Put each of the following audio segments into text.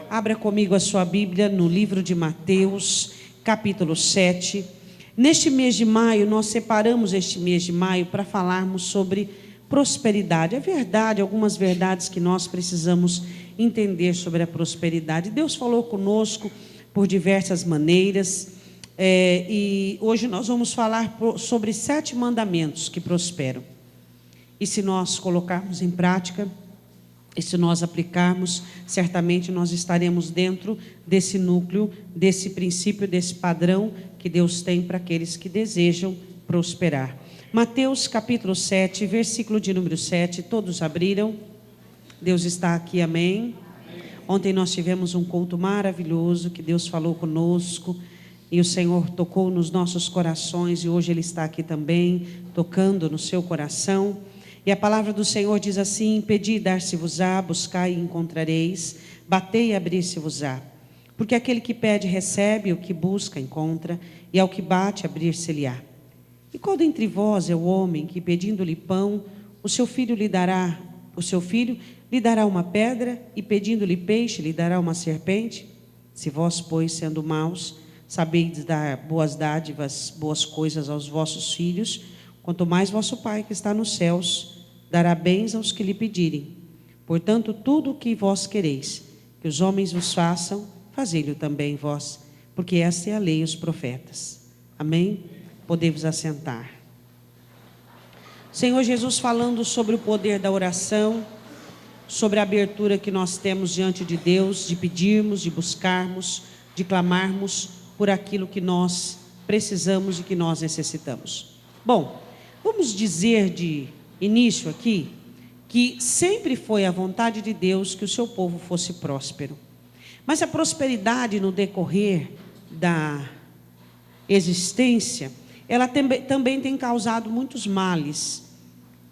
Abra comigo a sua Bíblia no livro de Mateus, capítulo 7. Neste mês de maio, nós separamos este mês de maio para falarmos sobre prosperidade. É verdade, algumas verdades que nós precisamos entender sobre a prosperidade. Deus falou conosco por diversas maneiras, e hoje nós vamos falar sobre 7 mandamentos que prosperam. E se nós colocarmos em prática, e se nós aplicarmos, certamente nós estaremos dentro desse núcleo, desse princípio, desse padrão que Deus tem para aqueles que desejam prosperar. Mateus capítulo 7, versículo de número 7, todos abriram? Deus está aqui, amém? Ontem nós tivemos um culto maravilhoso, que Deus falou conosco, e o Senhor tocou nos nossos corações, e hoje Ele está aqui também, tocando no seu coração. E a palavra do Senhor diz assim: pedi e dar-se-vos-á, buscai e encontrareis, batei e abrir-se-vos-á. Porque aquele que pede recebe, o que busca encontra, e ao que bate abrir-se-lhe-á. E qual dentre vós é o homem que, pedindo-lhe pão, o seu filho lhe dará uma pedra, e pedindo-lhe peixe lhe dará uma serpente? Se vós, pois, sendo maus, sabeis dar boas dádivas, boas coisas aos vossos filhos, quanto mais vosso Pai que está nos céus dará bens aos que lhe pedirem. Portanto, tudo o que vós quereis que os homens vos façam, fazei-lo também vós, porque esta é a lei e os profetas. Amém? Podemos assentar. Senhor Jesus, falando sobre o poder da oração, sobre a abertura que nós temos diante de Deus, de pedirmos, de buscarmos, de clamarmos por aquilo que nós precisamos e que nós necessitamos. Bom, vamos dizer de início aqui que sempre foi a vontade de Deus que o seu povo fosse próspero. Mas a prosperidade no decorrer da existência, ela também tem causado muitos males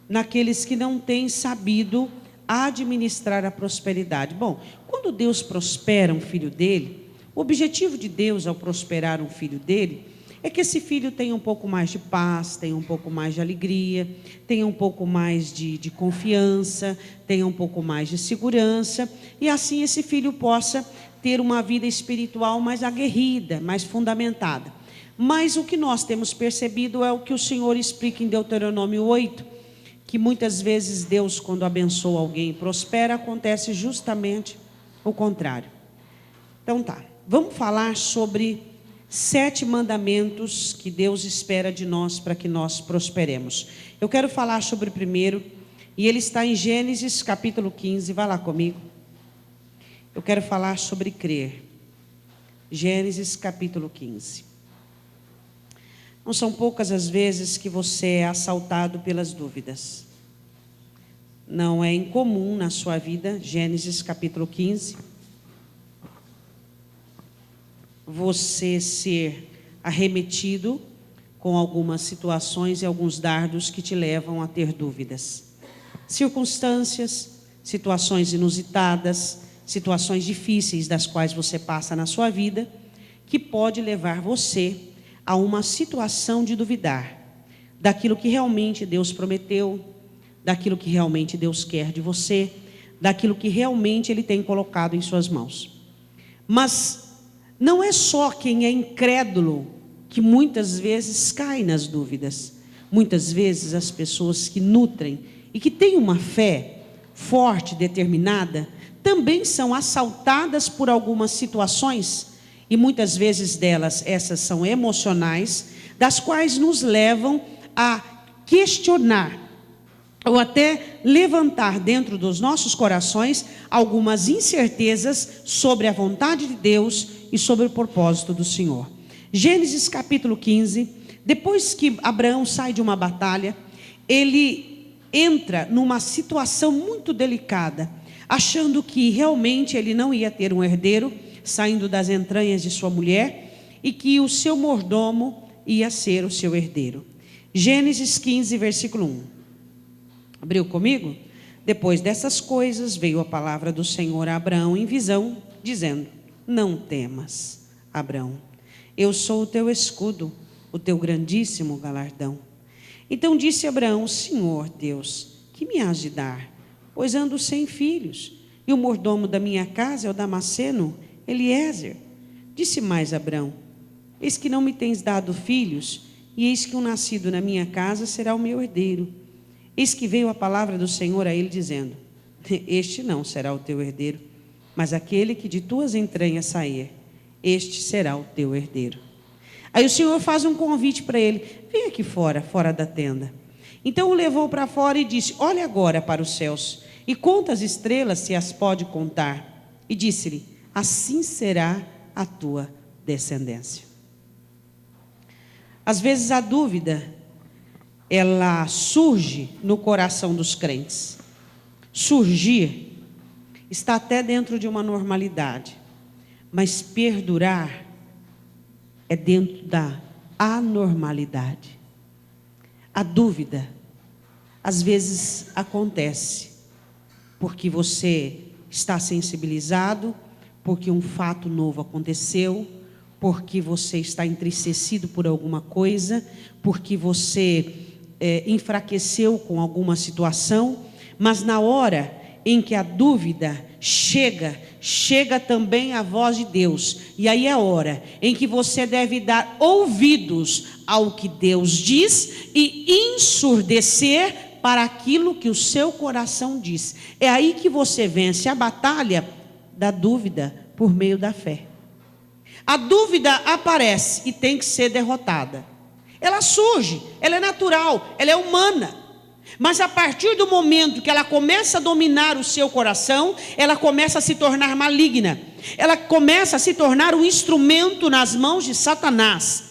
naqueles que não têm sabido administrar a prosperidade. Bom, quando Deus prospera um filho dele, o objetivo de Deus ao prosperar um filho dele é que esse filho tenha um pouco mais de paz, tenha um pouco mais de alegria, tenha um pouco mais de confiança, tenha um pouco mais de segurança, e assim esse filho possa ter uma vida espiritual mais aguerrida, mais fundamentada. Mas o que nós temos percebido é o que o Senhor explica em Deuteronômio 8, que muitas vezes Deus, quando abençoa alguém e prospera, acontece justamente o contrário. Então tá, vamos falar sobre 7 mandamentos que Deus espera de nós para que nós prosperemos. Eu quero falar sobre o primeiro, e ele está em Gênesis capítulo 15, vai lá comigo. Eu quero falar sobre crer. Gênesis capítulo 15. Não são poucas as vezes que você é assaltado pelas dúvidas. Não é incomum na sua vida, Gênesis capítulo 15, você ser arremetido com algumas situações e alguns dardos que te levam a ter dúvidas. Circunstâncias, situações inusitadas, situações difíceis das quais você passa na sua vida, que pode levar você a uma situação de duvidar daquilo que realmente Deus prometeu, daquilo que realmente Deus quer de você, daquilo que realmente Ele tem colocado em suas mãos. Mas não é só quem é incrédulo que muitas vezes cai nas dúvidas. Muitas vezes as pessoas que nutrem e que têm uma fé forte, determinada, também são assaltadas por algumas situações, e muitas vezes delas, essas são emocionais, das quais nos levam a questionar, ou até levantar dentro dos nossos corações algumas incertezas sobre a vontade de Deus e sobre o propósito do Senhor. Gênesis capítulo 15, depois que Abraão sai de uma batalha, ele entra numa situação muito delicada, achando que realmente ele não ia ter um herdeiro, saindo das entranhas de sua mulher, e que o seu mordomo ia ser o seu herdeiro. Gênesis 15, versículo 1. Abriu comigo? Depois dessas coisas, veio a palavra do Senhor a Abraão em visão, dizendo: não temas, Abraão, eu sou o teu escudo, o teu grandíssimo galardão. Então disse Abraão: Senhor Deus, que me has de dar? Pois ando sem filhos, E o mordomo da minha casa é o Damasceno, Eliezer. Disse mais Abrão: eis que não me tens dado filhos, e eis que um nascido na minha casa será o meu herdeiro. Eis que veio a palavra do Senhor a ele, dizendo: este não será o teu herdeiro, mas aquele que de tuas entranhas sair, este será o teu herdeiro. Aí o Senhor faz um convite para ele: vem aqui fora, fora da tenda. Então o levou para fora e disse: olha agora para os céus, e conta as estrelas, se as pode contar. E disse-lhe: assim será a tua descendência. Às vezes a dúvida, ela surge no coração dos crentes. Surgir está até dentro de uma normalidade, mas perdurar é dentro da anormalidade. A dúvida, às vezes, acontece porque você está sensibilizado, porque um fato novo aconteceu, porque você está entristecido por alguma coisa, porque você enfraqueceu com alguma situação, mas na hora em que a dúvida chega também a voz de Deus, e aí é a hora em que você deve dar ouvidos ao que Deus diz e ensurdecer para aquilo que o seu coração diz. É aí que você vence a batalha da dúvida por meio da fé. A dúvida aparece e tem que ser derrotada. Ela surge, ela é natural, ela é humana. Mas a partir do momento que ela começa a dominar o seu coração, ela começa a se tornar maligna. Ela começa a se tornar um instrumento nas mãos de Satanás.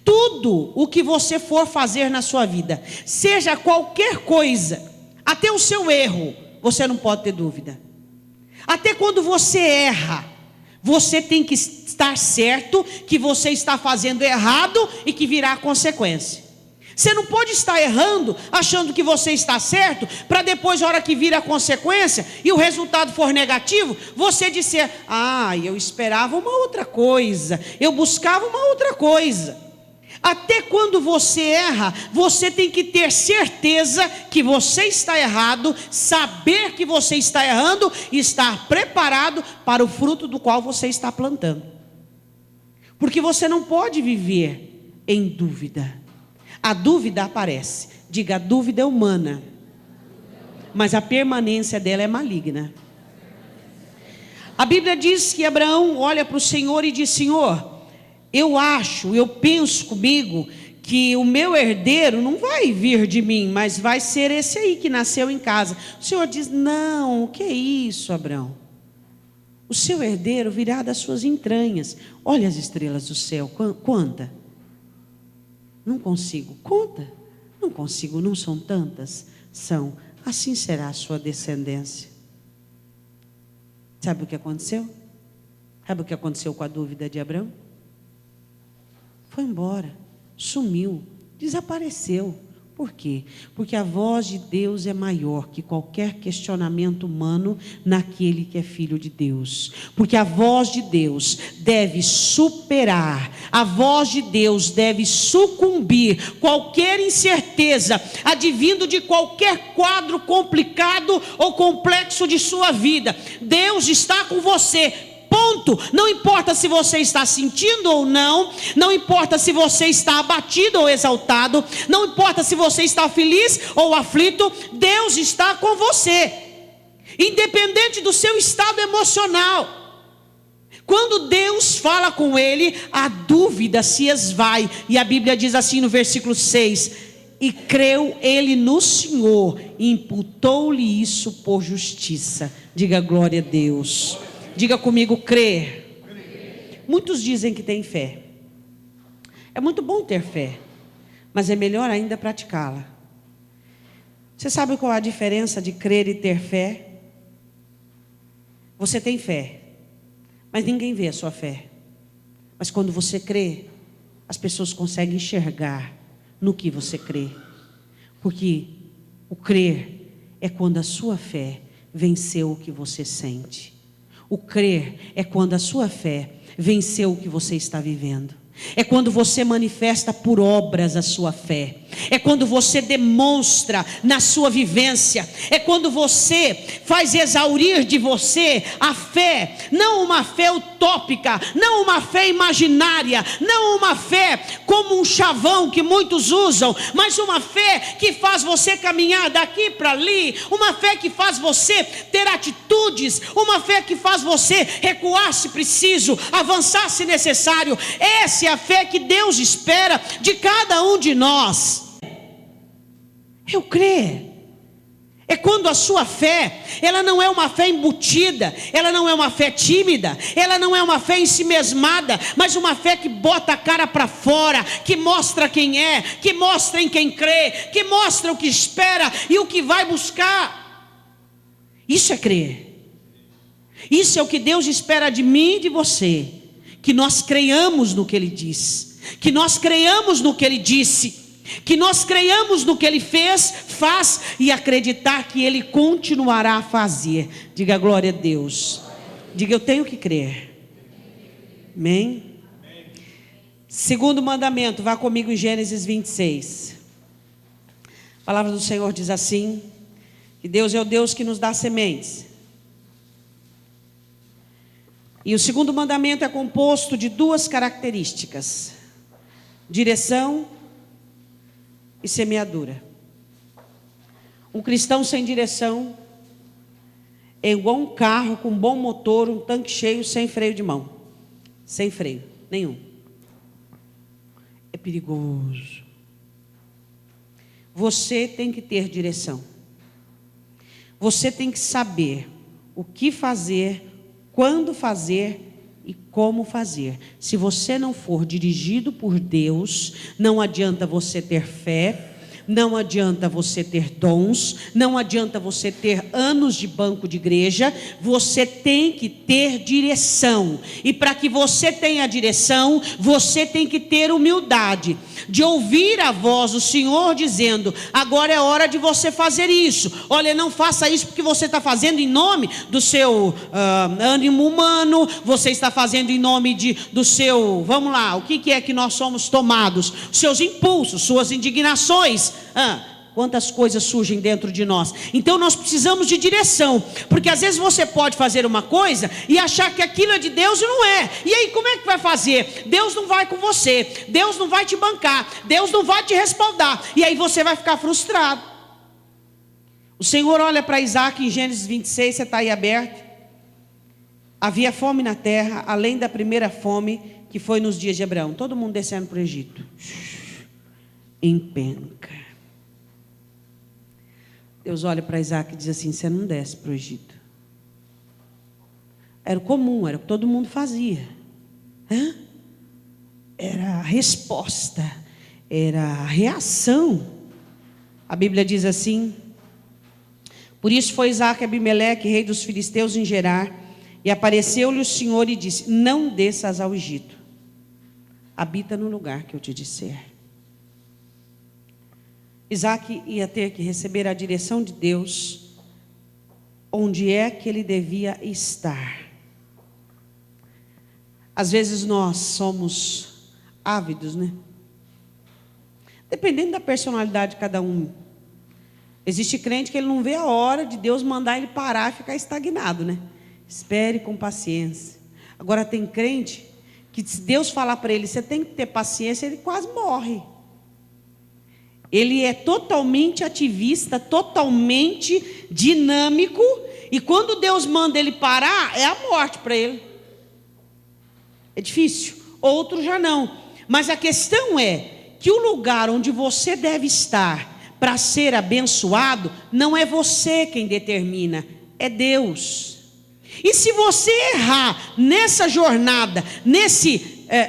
Tudo o que você for fazer na sua vida, seja qualquer coisa, até o seu erro, você não pode ter dúvida. Até quando você erra, você tem que estar certo que você está fazendo errado e que virá a consequência. Você não pode estar errando, achando que você está certo, para depois, na hora que vir a consequência e o resultado for negativo, você dizer: eu esperava uma outra coisa, eu buscava uma outra coisa. Até quando você erra, você tem que ter certeza que você está errado, saber que você está errando e estar preparado para o fruto do qual você está plantando. Porque você não pode viver em dúvida. A dúvida aparece. Diga: a dúvida é humana, mas a permanência dela é maligna. A Bíblia diz que Abraão olha para o Senhor e diz: Senhor, eu penso comigo que o meu herdeiro não vai vir de mim, mas vai ser esse aí que nasceu em casa. O Senhor diz: não, o que é isso, Abraão? O seu herdeiro virá das suas entranhas. Olha as estrelas do céu, conta. Não consigo, conta. Não consigo, não são tantas? São. Assim será a sua descendência. Sabe o que aconteceu? Sabe o que aconteceu com a dúvida de Abraão? Foi embora, sumiu, desapareceu. Por quê? Porque a voz de Deus é maior que qualquer questionamento humano naquele que é filho de Deus. Porque a voz de Deus deve superar, a voz de Deus deve sucumbir qualquer incerteza advindo de qualquer quadro complicado ou complexo de sua vida. Deus está com você. Ponto. Não importa se você está sentindo ou não, não importa se você está abatido ou exaltado, não importa se você está feliz ou aflito, Deus está com você, independente do seu estado emocional. Quando Deus fala com ele, a dúvida se esvai, e a Bíblia diz assim no versículo 6: e creu ele no Senhor, e imputou-lhe isso por justiça. Diga glória a Deus. Diga comigo: crer. Muitos dizem que têm fé. É muito bom ter fé, mas é melhor ainda praticá-la. Você sabe qual a diferença de crer e ter fé? Você tem fé, mas ninguém vê a sua fé. Mas quando você crê, as pessoas conseguem enxergar no que você crê. Porque o crer é quando a sua fé venceu o que você sente. O crer é quando a sua fé venceu o que você está vivendo. É quando você manifesta por obras a sua fé. É quando você demonstra na sua vivência. É quando você faz exaurir de você a fé. Não uma fé utópica, não uma fé imaginária, não uma fé como um chavão que muitos usam, mas uma fé que faz você caminhar daqui para ali. Uma fé que faz você ter atitudes. Uma fé que faz você recuar se preciso, avançar se necessário. Essa é a fé que Deus espera de cada um de nós. Eu creio. É quando a sua fé, ela não é uma fé embutida, ela não é uma fé tímida, ela não é uma fé ensimesmada, mas uma fé que bota a cara para fora, que mostra quem é, que mostra em quem crê, que mostra o que espera e o que vai buscar. Isso é crer. Isso é o que Deus espera de mim e de você. Que nós creiamos no que Ele diz, que nós creiamos no que Ele disse, que nós creiamos no que Ele fez, faz e acreditar que Ele continuará a fazer. Diga glória a Deus. Diga eu tenho que crer. Amém? Segundo mandamento, vá comigo em Gênesis 26. A palavra do Senhor diz assim: que Deus é o Deus que nos dá sementes. E o segundo mandamento é composto de duas características: direção e semeadura. Um cristão sem direção é igual um carro com bom motor, um tanque cheio, sem freio de mão. Sem freio nenhum. É perigoso. Você tem que ter direção. Você tem que saber o que fazer, quando fazer e como fazer. Se você não for dirigido por Deus, não adianta você ter fé, não adianta você ter dons, não adianta você ter anos de banco de igreja. Você tem que ter direção. E para que você tenha direção, você tem que ter humildade de ouvir a voz do Senhor dizendo: agora é hora de você fazer isso. Olha, não faça isso porque você está fazendo em nome do seu ânimo humano. Você está fazendo em nome do seu, vamos lá, o que é que nós somos tomados? Seus impulsos, suas indignações. Quantas coisas surgem dentro de nós. Então nós precisamos de direção, porque às vezes você pode fazer uma coisa e achar que aquilo é de Deus e não é. E aí como é que vai fazer? Deus não vai com você, Deus não vai te bancar, Deus não vai te respaldar, e aí você vai ficar frustrado. O Senhor olha para Isaac em Gênesis 26, você está aí aberto. Havia fome na terra, além da primeira fome que foi nos dias de Abraão. Todo mundo descendo para o Egito, empenca. Deus olha para Isaac e diz assim: você não desce para o Egito. Era o comum, era o que todo mundo fazia. Era a resposta, era a reação. A Bíblia diz assim: por isso foi Isaac a Abimeleque, rei dos filisteus, em Gerar, e apareceu-lhe o Senhor e disse: não desças ao Egito, habita no lugar que eu te disser. Isaac ia ter que receber a direção de Deus, onde é que ele devia estar. Às vezes nós somos ávidos, né? Dependendo da personalidade de cada um. Existe crente que ele não vê a hora de Deus mandar ele parar e ficar estagnado, né? Espere com paciência. Agora tem crente que se Deus falar para ele, você tem que ter paciência, ele quase morre. Ele é totalmente ativista, totalmente dinâmico, e quando Deus manda ele parar, é a morte para ele. É difícil. Outro já não. Mas a questão é que o lugar onde você deve estar para ser abençoado, não é você quem determina, é Deus. E se você errar nessa jornada,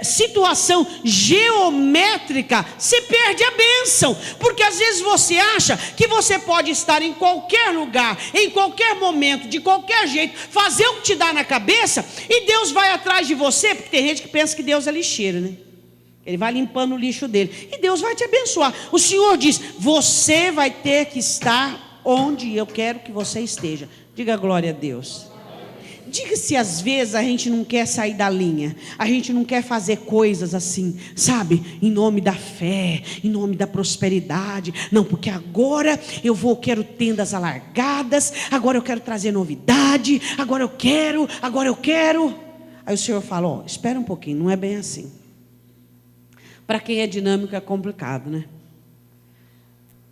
situação geométrica, você perde a bênção, porque às vezes você acha que você pode estar em qualquer lugar, em qualquer momento, de qualquer jeito, fazer o que te dá na cabeça, e Deus vai atrás de você, porque tem gente que pensa que Deus é lixeiro, né? Ele vai limpando o lixo dele, e Deus vai te abençoar. O Senhor diz: você vai ter que estar onde eu quero que você esteja. Diga glória a Deus. Diga se às vezes a gente não quer sair da linha, a gente não quer fazer coisas assim, sabe, em nome da fé, em nome da prosperidade. Não, porque agora quero tendas alargadas, agora eu quero trazer novidade, agora eu quero. Aí o Senhor fala, ó, espera um pouquinho, não é bem assim. Para quem é dinâmico é complicado, né?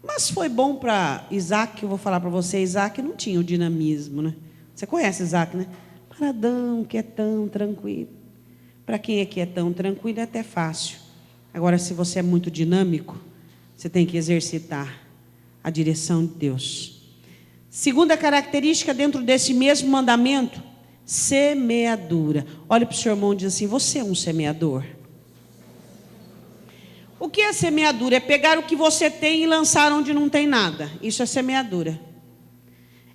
Mas foi bom para Isaac, que eu vou falar para você. Isaac não tinha o dinamismo, né? Você conhece Isaac, né? Paradão, quietão, tranquilo. Para quem é quietão, tranquilo, é até fácil. Agora, se você é muito dinâmico, você tem que exercitar a direção de Deus. Segunda característica dentro desse mesmo mandamento, semeadura. Olha para o seu irmão e diz assim, você é um semeador? O que é semeadura? É pegar o que você tem e lançar onde não tem nada. Isso é semeadura.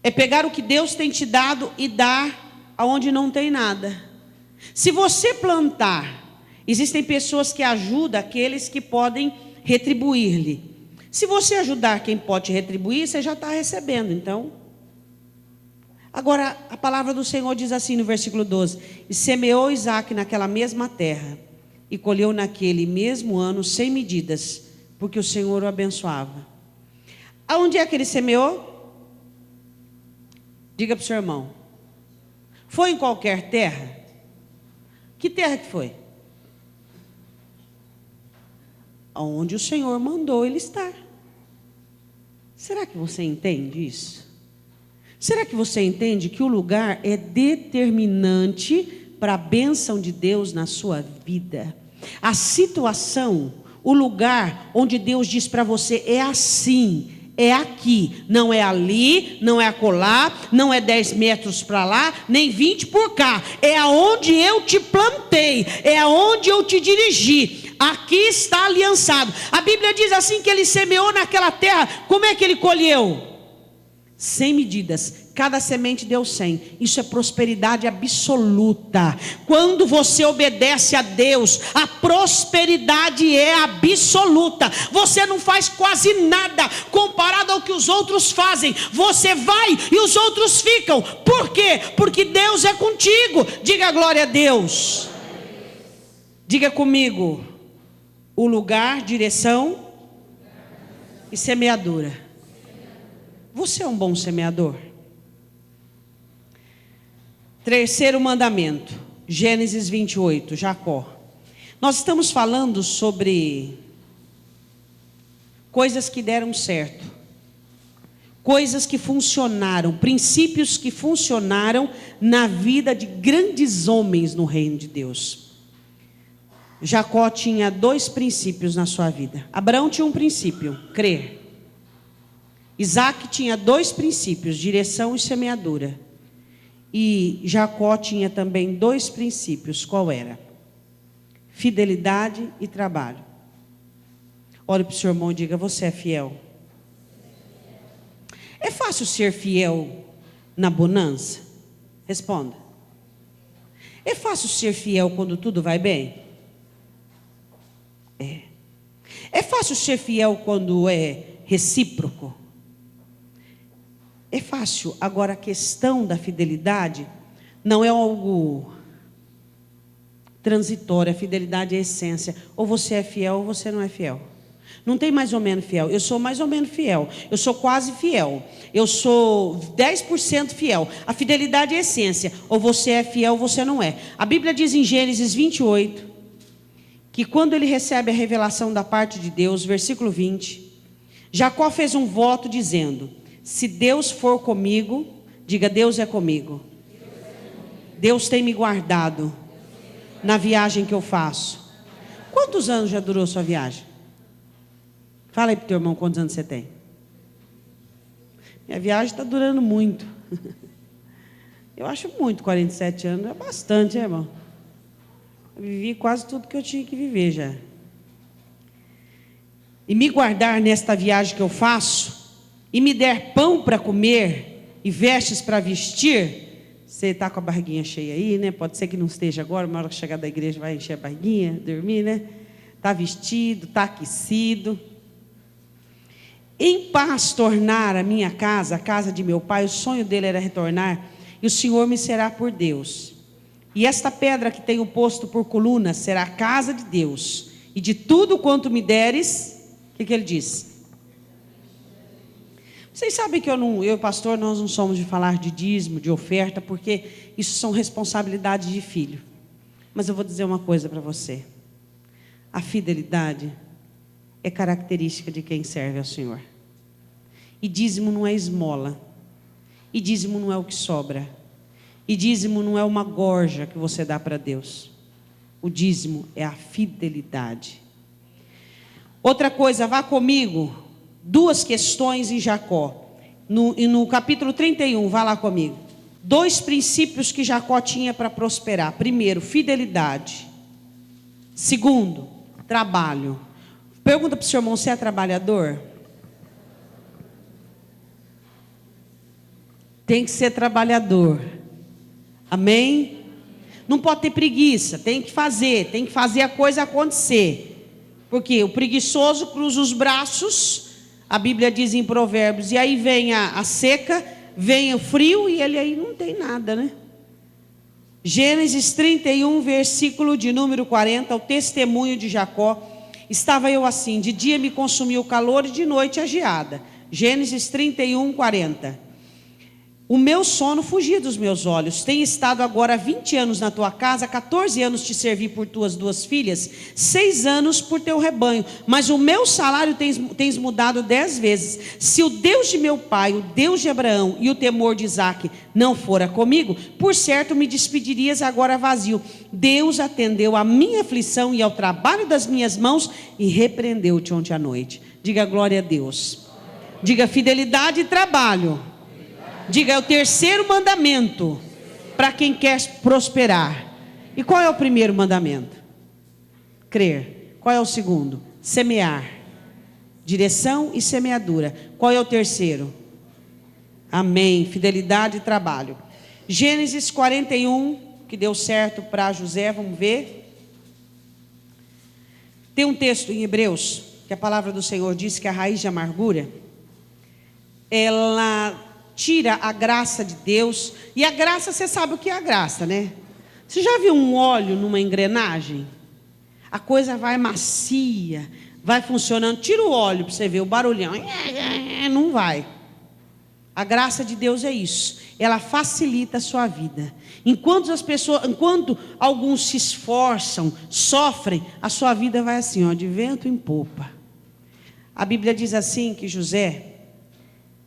É pegar o que Deus tem te dado e dar aonde não tem nada. Se você plantar, existem pessoas que ajudam aqueles que podem retribuir-lhe. Se você ajudar quem pode te retribuir, você já está recebendo, então. Agora, a palavra do Senhor diz assim no versículo 12: e semeou Isaac naquela mesma terra, e colheu naquele mesmo ano 100 medidas, porque o Senhor o abençoava. Aonde é que ele semeou? Diga para o seu irmão. Foi em qualquer terra? Que terra que foi? Aonde o Senhor mandou ele estar. Será que você entende isso? Será que você entende que o lugar é determinante para a bênção de Deus na sua vida? A situação, o lugar onde Deus diz para você é assim, é aqui, não é ali, não é acolá, não é 10 metros para lá, nem 20 por cá, é aonde eu te plantei, é aonde eu te dirigi, aqui está aliançado. A Bíblia diz assim que ele semeou naquela terra. Como é que ele colheu? 100 medidas, cada semente deu 100. Isso é prosperidade absoluta. Quando você obedece a Deus, a prosperidade é absoluta. Você não faz quase nada comparado ao que os outros fazem. Você vai e os outros ficam. Por quê? Porque Deus é contigo. Diga glória a Deus. Diga comigo: o lugar, direção e semeadura. Você é um bom semeador? Terceiro mandamento, Gênesis 28, Jacó. Nós estamos falando sobre coisas que deram certo, coisas que funcionaram, princípios que funcionaram na vida de grandes homens no reino de Deus. Jacó tinha 2 princípios na sua vida. Abraão tinha um princípio, crer. Isaac tinha 2 princípios, direção e semeadura. E Jacó tinha também 2 princípios. Qual era? Fidelidade e trabalho. Olhe para o seu irmão e diga: você é fiel? É fácil ser fiel na bonança? Responda. É fácil ser fiel quando tudo vai bem? É. É fácil ser fiel quando é recíproco? É fácil. Agora, a questão da fidelidade não é algo transitório. A fidelidade é a essência. Ou você é fiel ou você não é fiel. Não tem mais ou menos fiel. Eu sou mais ou menos fiel. Eu sou quase fiel. Eu sou 10% fiel. A fidelidade é a essência. Ou você é fiel ou você não é. A Bíblia diz em Gênesis 28 que quando ele recebe a revelação da parte de Deus, versículo 20, Jacó fez um voto dizendo: se Deus for comigo, diga: Deus é comigo. Deus tem me guardado na viagem que eu faço. Quantos anos já durou sua viagem? Fala aí para o teu irmão quantos anos você tem. Minha viagem está durando muito. Eu acho muito, 47 anos é bastante, né, irmão? Eu vivi quase tudo que eu tinha que viver já. E me guardar nesta viagem que eu faço, e me der pão para comer e vestes para vestir. Você está com a barriguinha cheia aí, né? Pode ser que não esteja agora, uma hora que chegar da igreja vai encher a barriguinha, dormir, né? Está vestido, está aquecido. Em paz tornar a minha casa, a casa de meu pai. O sonho dele era retornar e o Senhor me será por Deus. E esta pedra que tenho posto por coluna será a casa de Deus, e de tudo quanto me deres, o que ele diz? Vocês sabem que eu e o pastor, nós não somos de falar de dízimo, de oferta, porque isso são responsabilidades de filho. Mas eu vou dizer uma coisa para você: a fidelidade é característica de quem serve ao Senhor. E dízimo não é esmola, e dízimo não é o que sobra, e dízimo não é uma gorja que você dá para Deus. O dízimo é a fidelidade. Outra coisa, vá comigo, 2 questões em Jacó, no capítulo 31, vá lá comigo. 2 princípios que Jacó tinha para prosperar. Primeiro, fidelidade. Segundo, trabalho. Pergunta para o seu irmão: você é trabalhador? Tem que ser trabalhador. Amém? Não pode ter preguiça, tem que fazer a coisa acontecer. Porque o preguiçoso cruza os braços, a Bíblia diz em Provérbios, e aí vem a seca, vem o frio, e ele aí não tem nada, né? Gênesis 31, versículo de número 40, o testemunho de Jacó. Estava eu assim, de dia me consumiu o calor e de noite a geada. Gênesis 31, 40. O meu sono fugia dos meus olhos. Tenho estado agora 20 anos na tua casa, 14 anos te servi por tuas 2 filhas, 6 anos por teu rebanho, mas o meu salário tens mudado 10 vezes. Se o Deus de meu pai, o Deus de Abraão e o temor de Isaque não fora comigo, por certo me despedirias agora vazio. Deus atendeu à minha aflição e ao trabalho das minhas mãos e repreendeu-te ontem à noite. Diga glória a Deus. Diga fidelidade e trabalho. Diga, é o 3º mandamento para quem quer prosperar. E qual é o primeiro mandamento? Crer. Qual é o segundo? Semear. Direção e semeadura. Qual é o 3º? Amém. Fidelidade e trabalho. Gênesis 41, que deu certo para José, vamos ver. Tem um texto em Hebreus, que a palavra do Senhor diz que a raiz de amargura, ela tira a graça de Deus. E a graça, você sabe o que é a graça, né? Você já viu um óleo numa engrenagem? A coisa vai macia, vai funcionando. Tira o óleo para você ver o barulhão. Não vai. A graça de Deus é isso. Ela facilita a sua vida. Enquanto alguns se esforçam, sofrem, a sua vida vai assim, ó, de vento em popa. A Bíblia diz assim que José,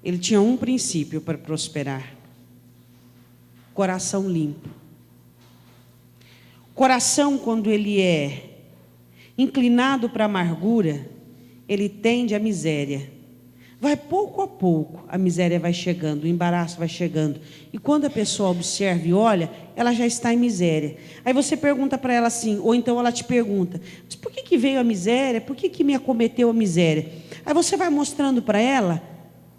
ele tinha um princípio para prosperar: coração limpo. Coração, quando ele é inclinado para a amargura, ele tende à miséria. Vai pouco a pouco, a miséria vai chegando, o embaraço vai chegando. E quando a pessoa observa e olha, ela já está em miséria. Aí você pergunta para ela assim, ou então ela te pergunta: mas por que veio a miséria? Por que me acometeu a miséria? Aí você vai mostrando para ela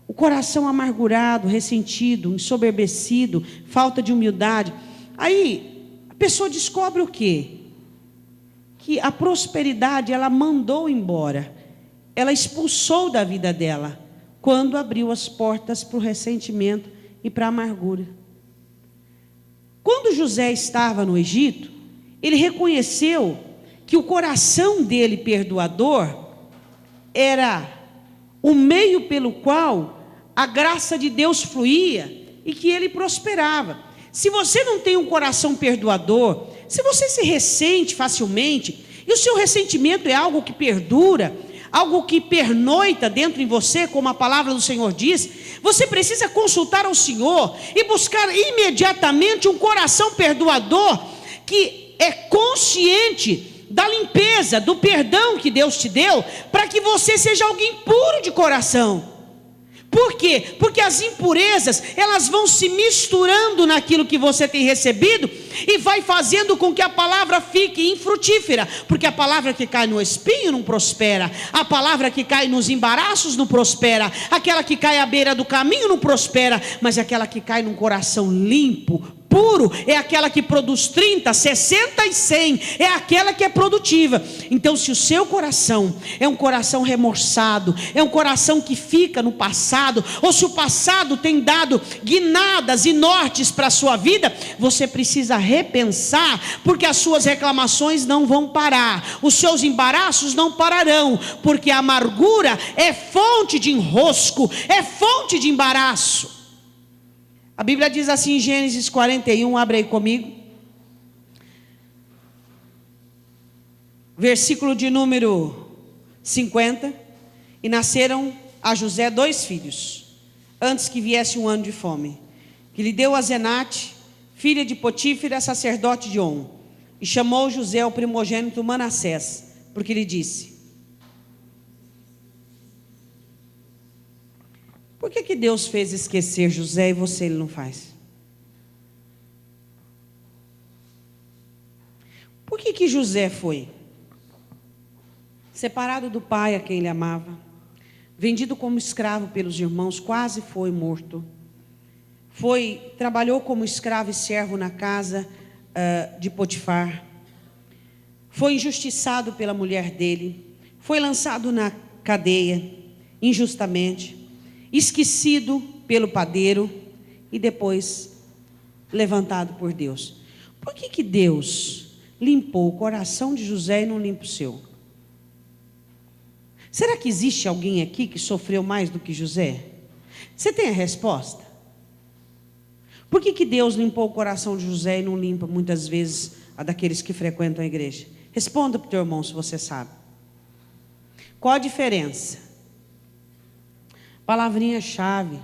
o coração amargurado, ressentido, ensoberbecido, falta de humildade. Aí a pessoa descobre o quê? Que a prosperidade ela mandou embora, ela expulsou da vida dela, quando abriu as portas para o ressentimento e para a amargura. Quando José estava no Egito, ele reconheceu que o coração dele perdoador era o meio pelo qual a graça de Deus fluía e que ele prosperava. Se você não tem um coração perdoador, se você se ressente facilmente, e o seu ressentimento é algo que perdura, algo que pernoita dentro de você, como a palavra do Senhor diz, você precisa consultar ao Senhor e buscar imediatamente um coração perdoador, que é consciente da limpeza, do perdão que Deus te deu, para que você seja alguém puro de coração. Por quê? Porque as impurezas, elas vão se misturando naquilo que você tem recebido e vai fazendo com que a palavra fique infrutífera, porque a palavra que cai no espinho não prospera, a palavra que cai nos embaraços não prospera, aquela que cai à beira do caminho não prospera, mas aquela que cai num coração limpo, puro, puro é aquela que produz 30, 60 e 100, é aquela que é produtiva. Então, se o seu coração é um coração remorçado, é um coração que fica no passado, ou se o passado tem dado guinadas e nortes para a sua vida, você precisa repensar, porque as suas reclamações não vão parar, os seus embaraços não pararão, porque a amargura é fonte de enrosco, é fonte de embaraço. A Bíblia diz assim em Gênesis 41, abre aí comigo, versículo de número 50, e nasceram a José 2 filhos, antes que viesse um ano de fome, que lhe deu a Zenate, filha de Potífera, sacerdote de On, e chamou José o primogênito Manassés, porque lhe disse: por que Deus fez esquecer José e você ele não faz? Por que José foi separado do pai a quem ele amava, vendido como escravo pelos irmãos, quase foi morto, trabalhou como escravo e servo na casa de Potifar, foi injustiçado pela mulher dele, foi lançado na cadeia injustamente, esquecido pelo padeiro e depois levantado por Deus? Por que Deus limpou o coração de José e não limpa o seu? Será que existe alguém aqui que sofreu mais do que José? Você tem a resposta? Por que Deus limpou o coração de José e não limpa muitas vezes a daqueles que frequentam a igreja? Responda para o teu irmão se você sabe. Qual a diferença? Palavrinha-chave.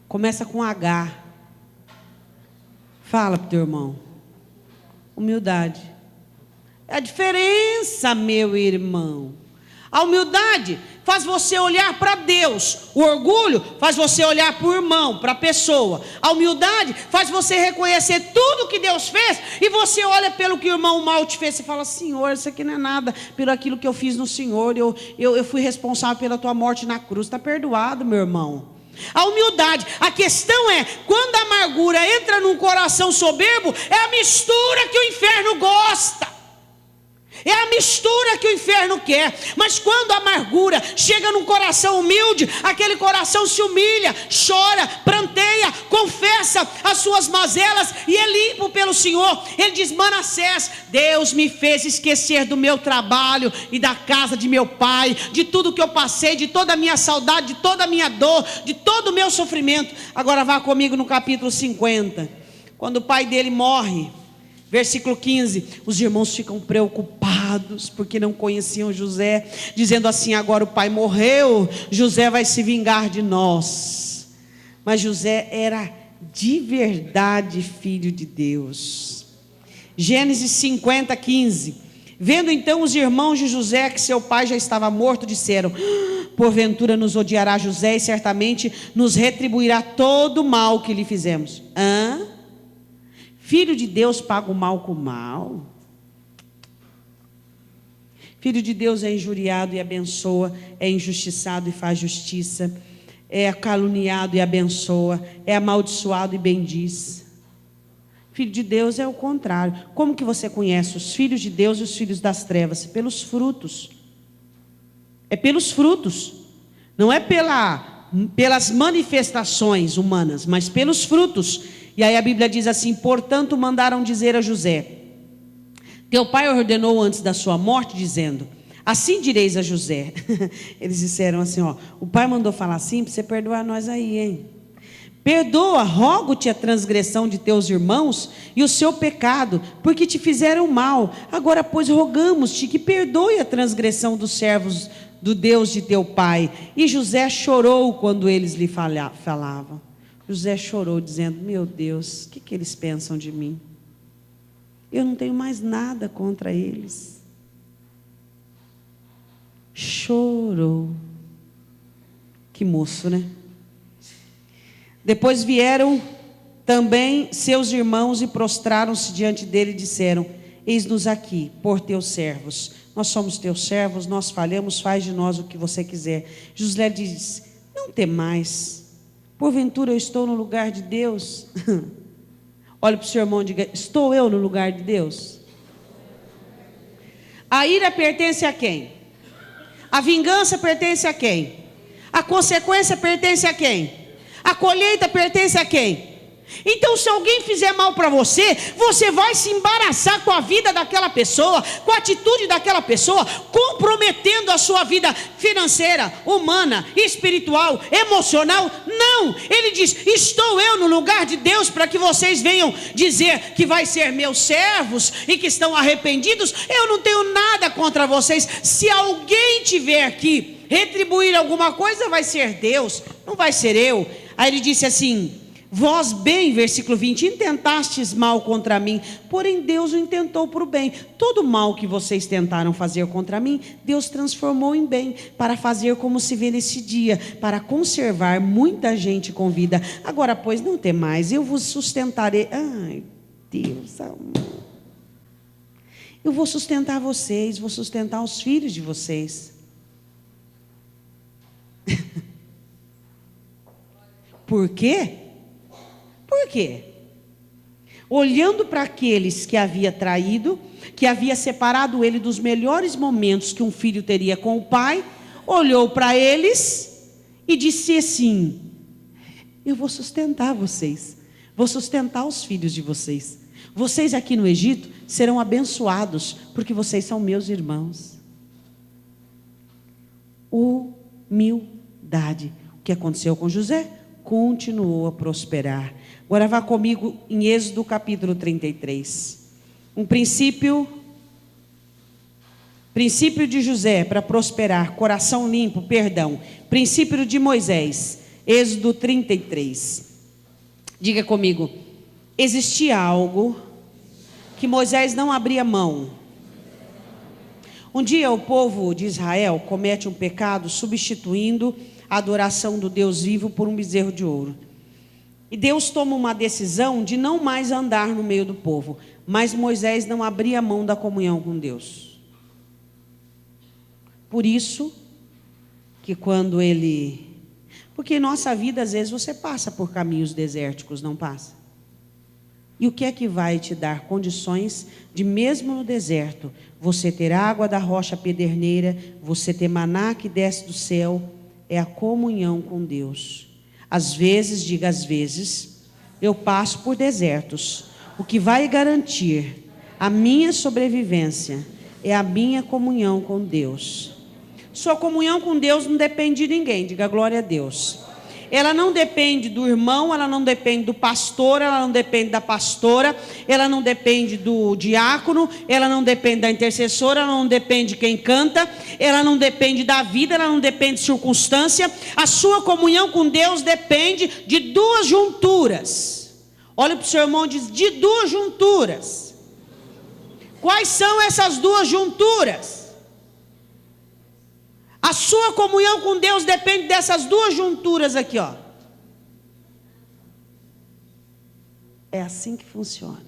Começa com H. Fala para o teu irmão. Humildade. É a diferença, meu irmão. A humildade faz você olhar para Deus. O orgulho faz você olhar para o irmão, para a pessoa. A humildade faz você reconhecer tudo que Deus fez. E você olha pelo que o irmão mal te fez. Você fala: Senhor, isso aqui não é nada pelo aquilo que eu fiz no Senhor. Eu fui responsável pela tua morte na cruz. Está perdoado, meu irmão. A humildade, a questão é, quando a amargura entra num coração soberbo, é a mistura que o inferno gosta. É a mistura que o inferno quer. Mas quando a amargura chega num coração humilde, aquele coração se humilha, chora, pranteia, confessa as suas mazelas e é limpo pelo Senhor. Ele diz: Manassés, Deus me fez esquecer do meu trabalho e da casa de meu pai, de tudo que eu passei, de toda a minha saudade, de toda a minha dor, de todo o meu sofrimento. Agora vá comigo no capítulo 50, quando o pai dele morre. Versículo 15, os irmãos ficam preocupados porque não conheciam José, dizendo assim: agora o pai morreu, José vai se vingar de nós. Mas José era de verdade filho de Deus. Gênesis 50, 15. Vendo então os irmãos de José que seu pai já estava morto, disseram: porventura nos odiará José e certamente nos retribuirá todo o mal que lhe fizemos. Filho de Deus paga o mal com o mal? Filho de Deus é injuriado e abençoa, é injustiçado e faz justiça, é caluniado e abençoa, é amaldiçoado e bendiz. Filho de Deus é o contrário. Como que você conhece os filhos de Deus e os filhos das trevas? Pelos frutos. É pelos frutos. Não é pelas manifestações humanas, mas pelos frutos. E aí a Bíblia diz assim: portanto mandaram dizer a José: teu pai ordenou antes da sua morte, dizendo: assim direis a José. Eles disseram assim: o pai mandou falar assim para você perdoar nós aí, hein? Perdoa, rogo-te a transgressão de teus irmãos e o seu pecado, porque te fizeram mal. Agora, pois, rogamos-te que perdoe a transgressão dos servos do Deus de teu pai. E José chorou quando eles lhe falavam. José chorou, dizendo: meu Deus, o que eles pensam de mim? Eu não tenho mais nada contra eles. Chorou. Que moço, né? Depois vieram também seus irmãos e prostraram-se diante dele e disseram: eis-nos aqui, por teus servos. Nós somos teus servos, nós falhamos, faz de nós o que você quiser. José diz: não temais. Porventura eu estou no lugar de Deus? Olhe para o seu irmão e diga: estou eu no lugar de Deus? A ira pertence a quem? A vingança pertence a quem? A consequência pertence a quem? A colheita pertence a quem? Então, se alguém fizer mal para você, você vai se embaraçar com a vida daquela pessoa, com a atitude daquela pessoa, comprometendo a sua vida financeira, humana, espiritual, emocional. Não, ele diz: estou eu no lugar de Deus para que vocês venham dizer que vai ser meus servos e que estão arrependidos. Eu não tenho nada contra vocês. Se alguém tiver que retribuir alguma coisa, vai ser Deus, não vai ser eu. Aí ele disse assim: vós bem, versículo 20, intentastes mal contra mim, porém Deus o intentou por bem. Todo mal que vocês tentaram fazer contra mim, Deus transformou em bem, para fazer como se vê nesse dia, para conservar muita gente com vida. Agora, pois, não temais, eu vos sustentarei. Ai, Deus amor. Eu vou sustentar vocês, vou sustentar os filhos de vocês. Por quê? Por quê? Olhando para aqueles que havia traído, que havia separado ele dos melhores momentos que um filho teria com o pai, olhou para eles e disse assim: eu vou sustentar vocês, vou sustentar os filhos de vocês. Vocês aqui no Egito serão abençoados, porque vocês são meus irmãos. Humildade. O que aconteceu com José? Continuou a prosperar. Agora vá comigo em Êxodo capítulo 33. Um princípio de José para prosperar, coração limpo, perdão. Princípio de Moisés, Êxodo 33. Diga comigo: existia algo que Moisés não abria mão. Um dia o povo de Israel comete um pecado substituindo a adoração do Deus vivo por um bezerro de ouro. E Deus toma uma decisão de não mais andar no meio do povo. Mas Moisés não abria mão da comunhão com Deus. Por isso que quando ele... Porque em nossa vida às vezes você passa por caminhos desérticos, não passa? E o que é que vai te dar condições de, mesmo no deserto, você ter água da rocha pederneira, você ter maná que desce do céu? É a comunhão com Deus. Às vezes, diga às vezes, eu passo por desertos. O que vai garantir a minha sobrevivência é a minha comunhão com Deus. Sua comunhão com Deus não depende de ninguém, diga glória a Deus. Ela não depende do irmão, ela não depende do pastor, ela não depende da pastora, ela não depende do diácono, ela não depende da intercessora, ela não depende de quem canta, ela não depende da vida, ela não depende de circunstância. A sua comunhão com Deus depende de duas junturas. Olha para o seu irmão e diz: de duas junturas. Quais são essas duas junturas? A sua comunhão com Deus depende dessas duas junturas aqui, ó. É assim que funciona.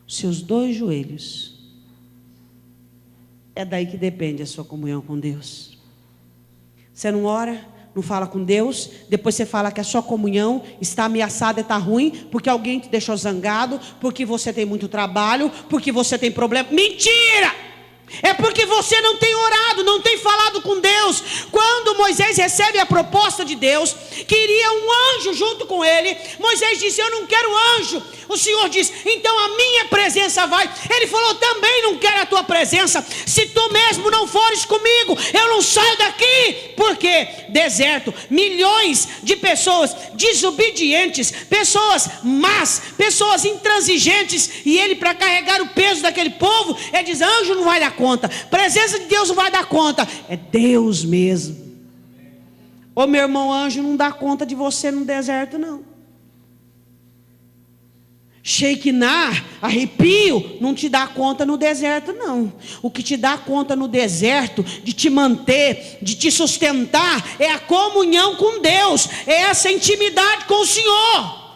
Os seus dois joelhos. É daí que depende a sua comunhão com Deus. Você não ora, não fala com Deus, depois você fala que a sua comunhão está ameaçada e está ruim, porque alguém te deixou zangado, porque você tem muito trabalho, porque você tem problema. Mentira! É porque você não tem orado, não tem falado com Deus. Quando Moisés recebe a proposta de Deus, queria um anjo junto com ele, Moisés disse: eu não quero anjo. O Senhor disse: então a minha presença vai. Ele falou: também não quero a tua presença. Se tu mesmo não fores comigo, eu não saio daqui. Por quê? Deserto, milhões de pessoas desobedientes, pessoas más, pessoas intransigentes. E ele, para carregar o peso daquele povo, ele diz: anjo não vai dar conta, presença de Deus não vai dar conta, é Deus mesmo. Ô meu irmão, anjo não dá conta de você no deserto não. Shekinah, arrepio, não te dá conta no deserto não. O que te dá conta no deserto, de te manter, de te sustentar, é a comunhão com Deus, é essa intimidade com o Senhor.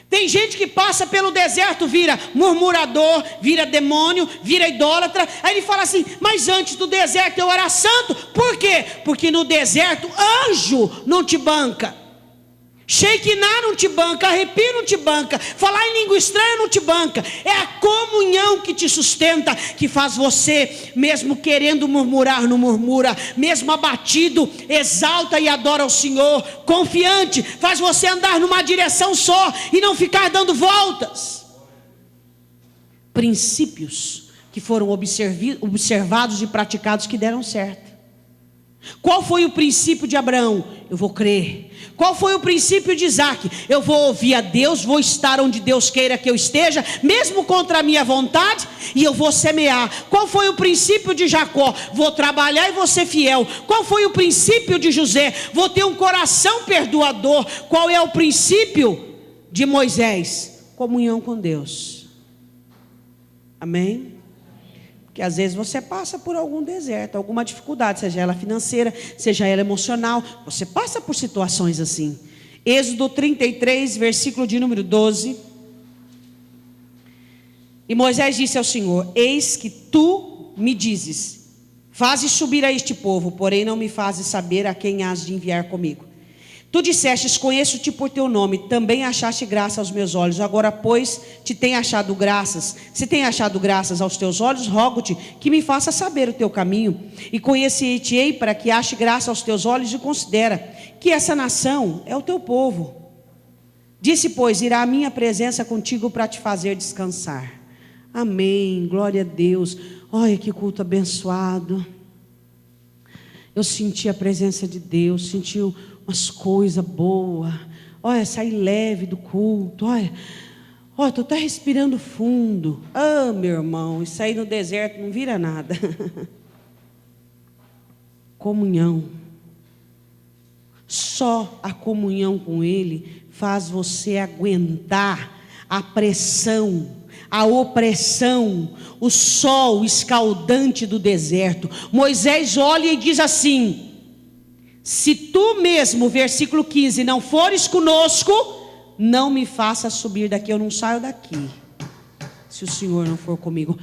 Tem gente que passa pelo deserto, vira murmurador, vira demônio, vira idólatra. Aí ele fala assim: mas antes do deserto eu era santo. Por quê? Porque no deserto anjo não te banca. Shekinah não te banca, arrepio não te banca, falar em língua estranha não te banca. É a comunhão que te sustenta, que faz você, mesmo querendo murmurar, não murmura, mesmo abatido, exalta e adora o Senhor, confiante, faz você andar numa direção só e não ficar dando voltas. Princípios que foram observados e praticados que deram certo. Qual foi o princípio de Abraão? Eu vou crer. Qual foi o princípio de Isaac? Eu vou ouvir a Deus, vou estar onde Deus queira que eu esteja, mesmo contra a minha vontade, e eu vou semear. Qual foi o princípio de Jacó? Vou trabalhar e vou ser fiel. Qual foi o princípio de José? Vou ter um coração perdoador. Qual é o princípio de Moisés? Comunhão com Deus. Amém? Porque às vezes você passa por algum deserto, alguma dificuldade, seja ela financeira, seja ela emocional, você passa por situações assim. Êxodo 33, versículo de número 12. E Moisés disse ao Senhor: eis que tu me dizes, fazes subir a este povo, porém não me fazes saber a quem hás de enviar comigo. Tu dissestes: conheço-te por teu nome, também achaste graça aos meus olhos. Agora, pois, te tem achado graças. Se tem achado graças aos teus olhos, rogo-te que me faça saber o teu caminho. E conhecer-te-ei para que ache graça aos teus olhos, e considera que essa nação é o teu povo. Disse, pois, irá a minha presença contigo para te fazer descansar. Amém, glória a Deus. Olha que culto abençoado. Eu senti a presença de Deus, senti umas coisas boas. Olha, saí leve do culto. Olha, estou até respirando fundo. Ah, meu irmão, isso aí no deserto não vira nada. Comunhão. Só a comunhão com Ele faz você aguentar a pressão, a opressão, o sol escaldante do deserto. Moisés olha e diz assim: se tu mesmo, versículo 15, não fores conosco, não me faça subir daqui, eu não saio daqui, se o Senhor não for comigo.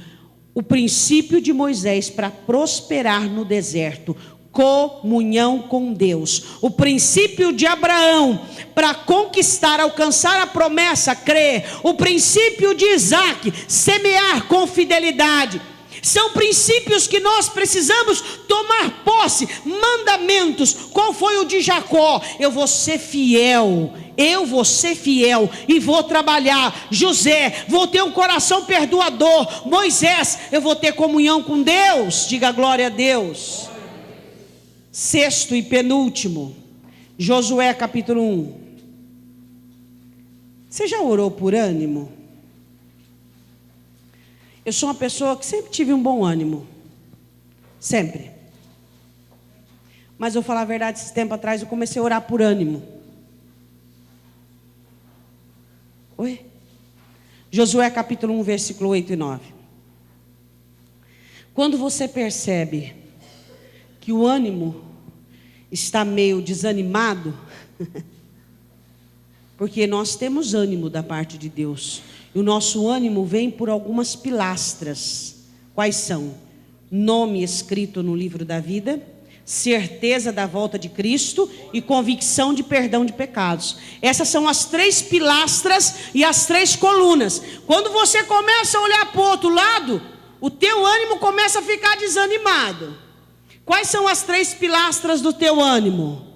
O princípio de Moisés para prosperar no deserto: comunhão com Deus. O princípio de Abraão para conquistar, alcançar a promessa, crer. O princípio de Isaac, semear com fidelidade. São princípios que nós precisamos tomar posse. Mandamentos. Qual foi o de Jacó? Eu vou ser fiel e vou trabalhar. José, vou ter um coração perdoador. Moisés, eu vou ter comunhão com Deus. Diga glória a Deus. Sexto e penúltimo, Josué capítulo 1. Você já orou por ânimo? Eu sou uma pessoa que sempre tive um bom ânimo. Sempre. Mas eu vou falar a verdade, esse tempo atrás eu comecei a orar por ânimo. Oi? Josué capítulo 1, versículo 8 e 9. Quando você percebe que o ânimo está meio desanimado, porque nós temos ânimo da parte de Deus, e o nosso ânimo vem por algumas pilastras. Quais são? Nome escrito no livro da vida, certeza da volta de Cristo e convicção de perdão de pecados. Essas são as três pilastras e as três colunas. Quando você começa a olhar para o outro lado, o teu ânimo começa a ficar desanimado. Quais são as três pilastras do teu ânimo?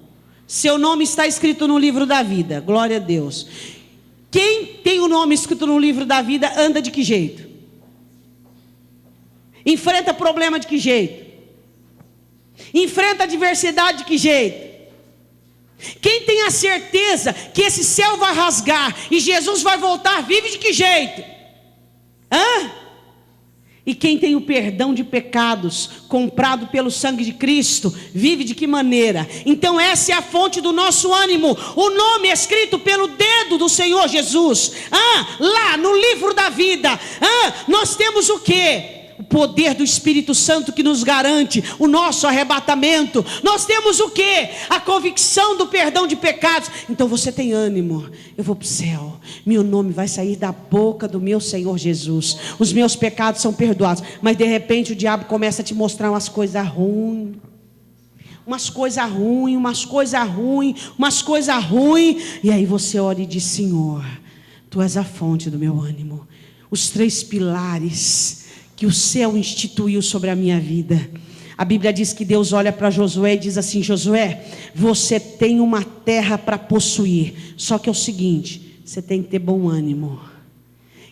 Seu nome está escrito no livro da vida. Glória a Deus. Quem tem o nome escrito no livro da vida anda de que jeito? Enfrenta problema de que jeito? Enfrenta adversidade de que jeito? Quem tem a certeza que esse céu vai rasgar e Jesus vai voltar, vive de que jeito? E quem tem o perdão de pecados, comprado pelo sangue de Cristo, vive de que maneira? Então essa é a fonte do nosso ânimo. O nome é escrito pelo dedo do Senhor Jesus. Lá no livro da vida. Nós temos o quê? O poder do Espírito Santo que nos garante o nosso arrebatamento. Nós temos o quê? A convicção do perdão de pecados. Então você tem ânimo. Eu vou para o céu. Meu nome vai sair da boca do meu Senhor Jesus. Os meus pecados são perdoados. Mas de repente o diabo começa a te mostrar umas coisas ruins. umas coisas ruins, e aí você ora e diz: Senhor, Tu és a fonte do meu ânimo. Os 3 pilares que o céu instituiu sobre a minha vida. A Bíblia diz que Deus olha para Josué e diz assim: Josué, você tem uma terra para possuir, só que é o seguinte, você tem que ter bom ânimo.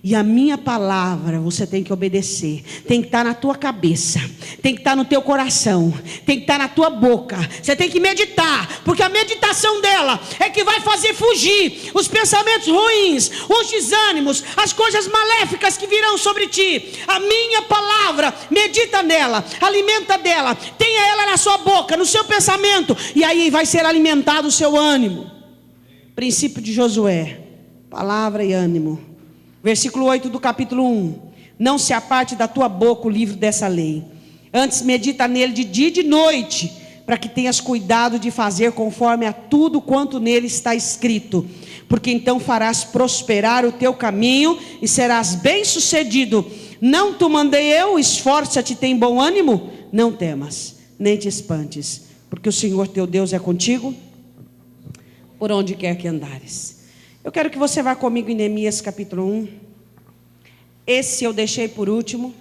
E a minha palavra você tem que obedecer. Tem que estar na tua cabeça, tem que estar no teu coração, tem que estar na tua boca. Você tem que meditar, porque a meditação dela é que vai fazer fugir os pensamentos ruins, os desânimos, as coisas maléficas que virão sobre ti. A minha palavra, medita nela, alimenta dela, tenha ela na sua boca, no seu pensamento, e aí vai ser alimentado o seu ânimo. Princípio de Josué: palavra e ânimo. Versículo 8 do capítulo 1. Não se aparte da tua boca o livro dessa lei, antes medita nele de dia e de noite, para que tenhas cuidado de fazer conforme a tudo quanto nele está escrito, porque então farás prosperar o teu caminho e serás bem sucedido. Não te mandei eu? Esforça-te, tem bom ânimo, não temas, nem te espantes, porque o Senhor teu Deus é contigo por onde quer que andares. Eu quero que você vá comigo em Neemias capítulo 1. Esse eu deixei por último,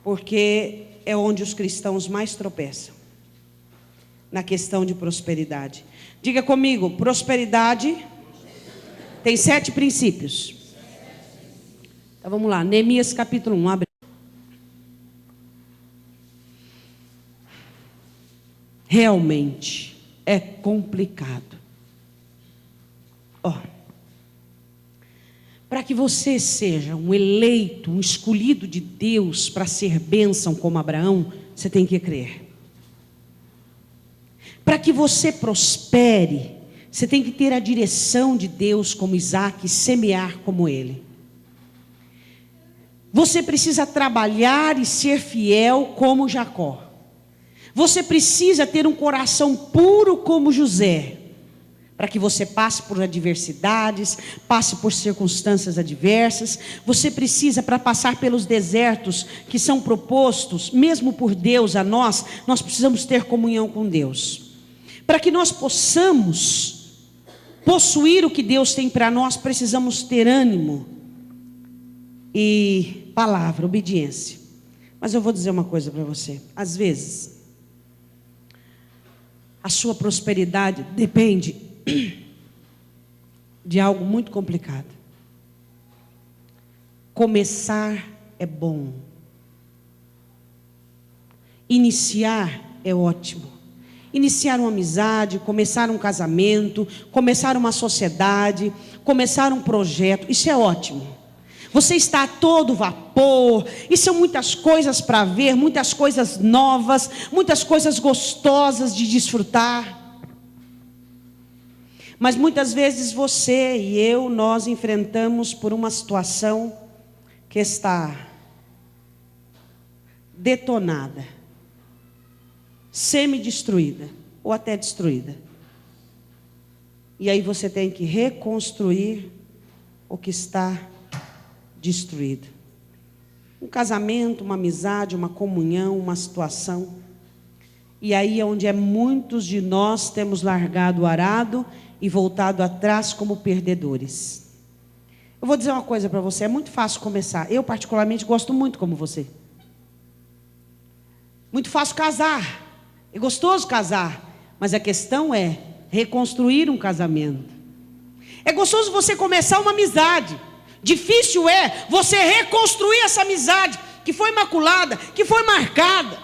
porque é onde os cristãos mais tropeçam, na questão de prosperidade. Diga comigo: prosperidade tem 7 princípios. Então vamos lá, Neemias capítulo 1, abre. Realmente é complicado. Para que você seja um eleito, um escolhido de Deus para ser bênção como Abraão, você tem que crer. Para que você prospere, você tem que ter a direção de Deus como Isaac e semear como ele. Você precisa trabalhar e ser fiel como Jacó. Você precisa ter um coração puro como José, para que você passe por adversidades, passe por circunstâncias adversas. Você precisa, para passar pelos desertos que são propostos, mesmo por Deus a nós precisamos ter comunhão com Deus. Para que nós possamos possuir o que Deus tem para nós, precisamos ter ânimo e palavra, obediência. Mas eu vou dizer uma coisa para você: às vezes a sua prosperidade depende de algo muito complicado. Começar é bom, iniciar é ótimo. Iniciar uma amizade, começar um casamento, começar uma sociedade, começar um projeto, isso é ótimo. Você está a todo vapor, e são muitas coisas para ver, muitas coisas novas, muitas coisas gostosas de desfrutar. Mas muitas vezes você e eu, nós enfrentamos por uma situação que está detonada, semi-destruída ou até destruída. E aí você tem que reconstruir o que está destruído. Um casamento, uma amizade, uma comunhão, uma situação. E aí é onde muitos de nós temos largado o arado e voltado atrás como perdedores. Eu vou dizer uma coisa para você: é muito fácil começar. Eu particularmente gosto muito como você. Muito fácil casar, é gostoso casar, mas a questão é reconstruir um casamento. É gostoso você começar uma amizade, difícil é você reconstruir essa amizade que foi maculada, que foi marcada.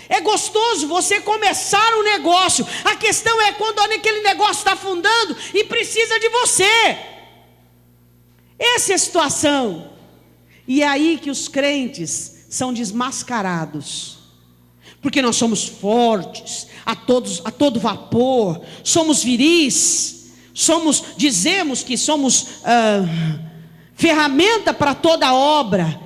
É gostoso você começar um negócio, a questão é quando aquele negócio está afundando e precisa de você. Essa é a situação. E é aí que os crentes são desmascarados, porque nós somos fortes, a todo vapor, somos viris, dizemos que somos ferramenta para toda obra,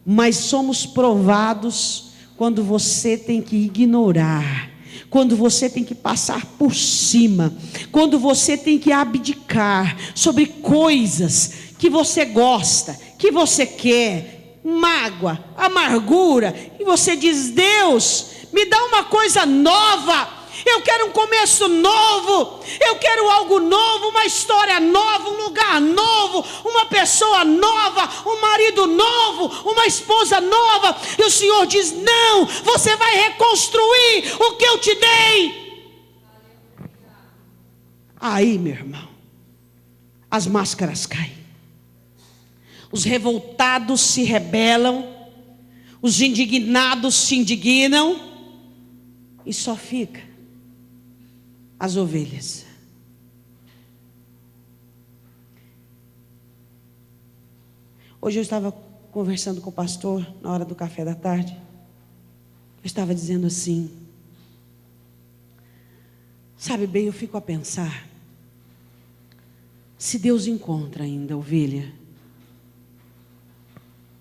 mas somos provados quando você tem que ignorar, quando você tem que passar por cima, quando você tem que abdicar sobre coisas que você gosta, que você quer, mágoa, amargura, e você diz: Deus, me dá uma coisa nova. Eu quero um começo novo, eu quero algo novo, uma história nova, um lugar novo, uma pessoa nova, um marido novo, uma esposa nova. E o Senhor diz: não, você vai reconstruir o que eu te dei. Aí, meu irmão, as máscaras caem, os revoltados se rebelam, os indignados se indignam, e só fica as ovelhas. Hoje eu estava conversando com o pastor na hora do café da tarde. Eu estava dizendo assim: sabe bem, eu fico a pensar, se Deus encontra ainda ovelha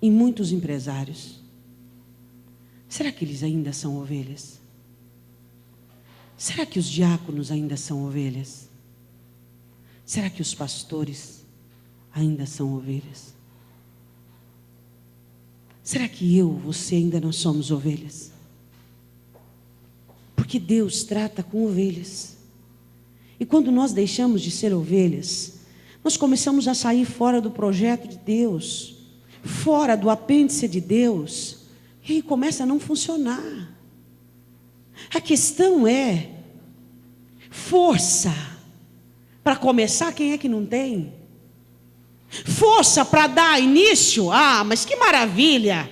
em muitos empresários, será que eles ainda são ovelhas? Será que os diáconos ainda são ovelhas? Será que os pastores ainda são ovelhas? Será que eu, você ainda não somos ovelhas? Porque Deus trata com ovelhas. E quando nós deixamos de ser ovelhas, nós começamos a sair fora do projeto de Deus, fora do apêndice de Deus, e aí começa a não funcionar. A questão é força para começar. Quem é que não tem? Força para dar início? Ah, mas que maravilha!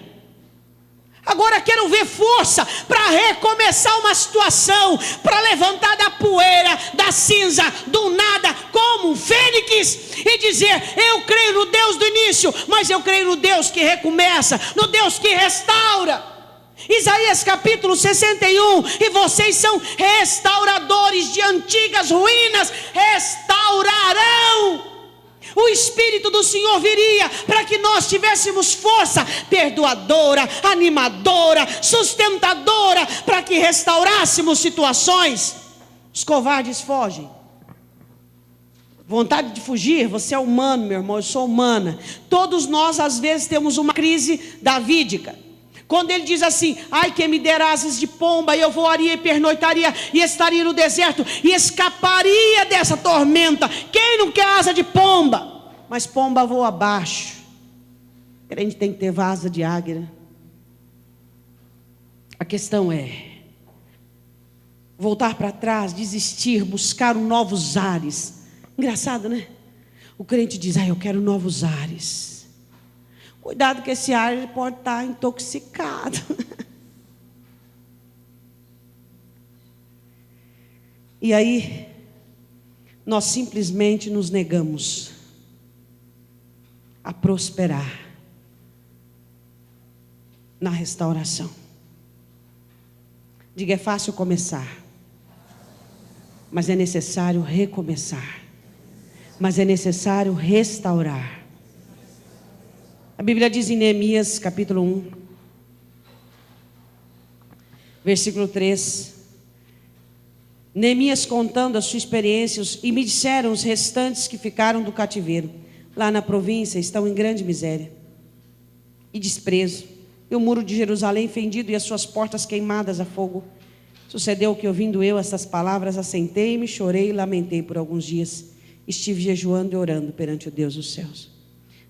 Agora quero ver força para recomeçar uma situação, para levantar da poeira, da cinza, do nada, como um fênix, e dizer: eu creio no Deus do início, mas eu creio no Deus que recomeça, no Deus que restaura. Isaías capítulo 61, e vocês são restauradores de antigas ruínas, restaurarão. O Espírito do Senhor viria para que nós tivéssemos força perdoadora, animadora, sustentadora, para que restaurássemos situações. Os covardes fogem. Vontade de fugir, você é humano, meu irmão, eu sou humana. Todos nós às vezes temos uma crise davídica. Quando ele diz assim: ai, quem me dera asas de pomba, eu voaria e pernoitaria, e estaria no deserto, e escaparia dessa tormenta. Quem não quer asa de pomba? Mas pomba voa abaixo. Crente tem que ter asa de águia. A questão é voltar para trás, desistir, buscar novos ares. Engraçado, né? O crente diz: ai, eu quero novos ares. Cuidado que esse ar ele pode estar intoxicado. E aí, nós simplesmente nos negamos a prosperar na restauração. Diga: é fácil começar, mas é necessário recomeçar, mas é necessário restaurar. A Bíblia diz em Neemias capítulo 1, versículo 3, Neemias contando a sua experiência: e me disseram os restantes que ficaram do cativeiro, lá na província estão em grande miséria e desprezo, e o muro de Jerusalém fendido e as suas portas queimadas a fogo. Sucedeu que, ouvindo eu essas palavras, assentei-me, chorei e lamentei por alguns dias. Estive jejuando e orando perante o Deus dos céus.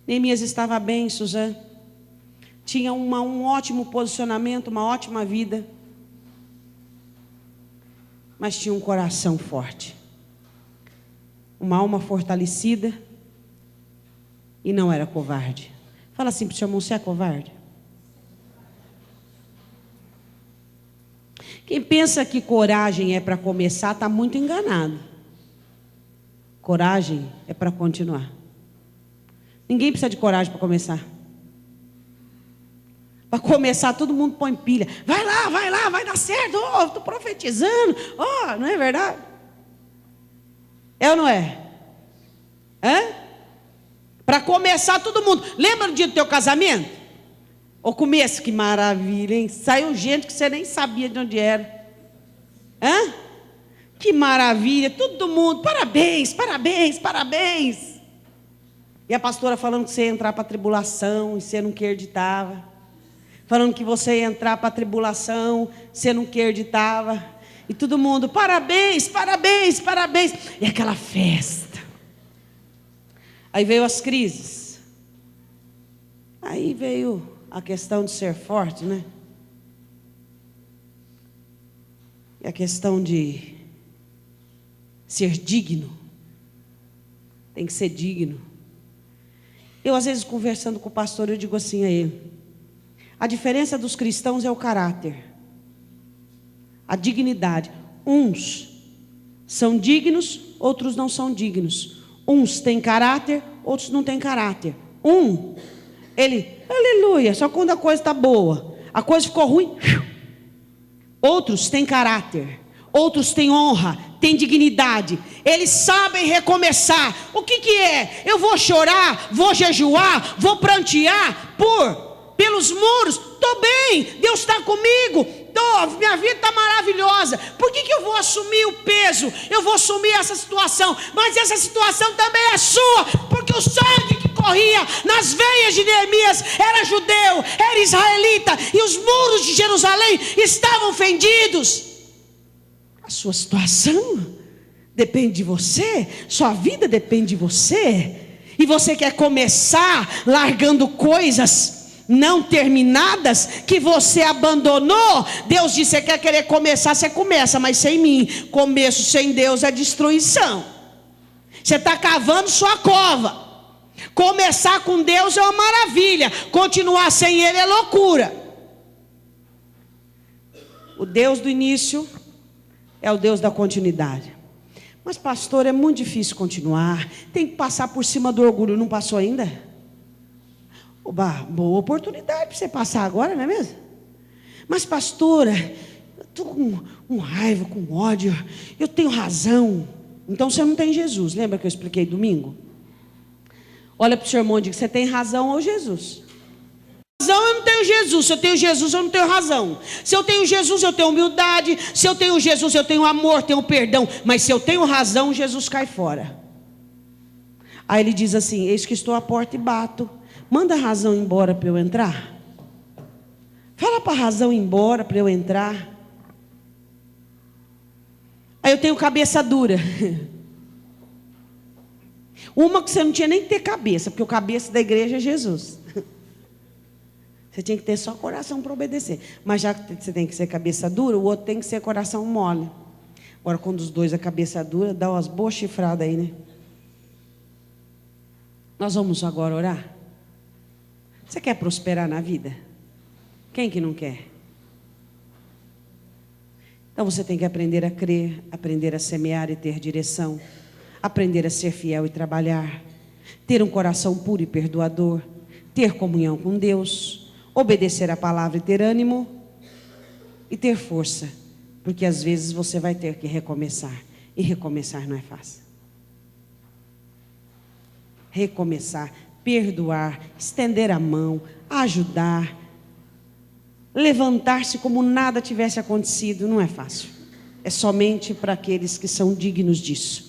Neemias estava bem, Suzã. Tinha um ótimo posicionamento, uma ótima vida. Mas tinha um coração forte. Uma alma fortalecida. E não era covarde. Fala assim para o seu irmão: você é covarde? Quem pensa que coragem é para começar, está muito enganado. Coragem é para continuar. Ninguém precisa de coragem para começar. Para começar, todo mundo põe pilha. Vai lá, vai dar certo. Oh, estou profetizando. Oh, não é verdade? É ou não é? Para começar, todo mundo. Lembra do dia do teu casamento? O começo, que maravilha, hein? Saiu gente que você nem sabia de onde era. Que maravilha, todo mundo. Parabéns, parabéns, parabéns. E a pastora falando que você ia entrar para a tribulação e você não acreditava. Falando que você ia entrar para a tribulação, você não acreditava. E todo mundo, parabéns, parabéns, parabéns. E aquela festa. Aí veio as crises. Aí veio a questão de ser forte, né? E a questão de ser digno. Tem que ser digno. Eu, às vezes, conversando com o pastor, eu digo assim a ele: a diferença dos cristãos é o caráter, a dignidade. Uns são dignos, outros não são dignos. Uns têm caráter, outros não têm caráter. Ele, aleluia, só quando a coisa está boa, a coisa ficou ruim. Outros têm caráter, outros têm honra, têm dignidade. Eles sabem recomeçar. O que é? Eu vou chorar, vou jejuar, vou prantear pelos muros. Estou bem, Deus está comigo, minha vida está maravilhosa. Por que eu vou assumir o peso? Eu vou assumir essa situação, mas essa situação também é sua, porque o sangue que corria nas veias de Neemias era judeu, era israelita, e os muros de Jerusalém estavam fendidos. A sua situação depende de você, sua vida depende de você, e você quer começar largando coisas não terminadas que você abandonou. Deus disse: você quer querer começar, você começa, mas sem mim. Começo sem Deus é destruição. Você está cavando sua cova. Começar com Deus é uma maravilha, continuar sem Ele é loucura. O Deus do início é o Deus da continuidade. Mas pastor, é muito difícil continuar, tem que passar por cima do orgulho. Não passou ainda? Boa oportunidade para você passar agora, não é mesmo? Mas pastora, eu estou com raiva, com ódio, eu tenho razão. Então você não tem Jesus. Lembra que eu expliquei domingo? Olha para o seu irmão e diga: você tem razão ou Jesus? Razão, eu não tenho Jesus. Se eu tenho Jesus, eu não tenho razão. Se eu tenho Jesus, eu tenho humildade. Se eu tenho Jesus, eu tenho amor, tenho perdão. Mas se eu tenho razão, Jesus cai fora. Aí ele diz assim: eis que estou à porta e bato. Manda a razão embora para eu entrar. Fala para a razão ir embora para eu entrar. Aí eu tenho cabeça dura. Uma que você não tinha nem que ter cabeça, porque o cabeça da igreja é Jesus. Você tinha que ter só coração para obedecer. Mas já que você tem que ser cabeça dura, o outro tem que ser coração mole. Agora, quando os dois a cabeça dura, dá umas boas chifradas aí, né? Nós vamos agora orar. Você quer prosperar na vida? Quem que não quer? Então você tem que aprender a crer, aprender a semear e ter direção, aprender a ser fiel e trabalhar, ter um coração puro e perdoador, ter comunhão com Deus, obedecer a palavra e ter ânimo e ter força, porque às vezes você vai ter que recomeçar, e recomeçar não é fácil. Recomeçar, perdoar, estender a mão, ajudar, levantar-se como nada tivesse acontecido, não é fácil. É somente para aqueles que são dignos disso.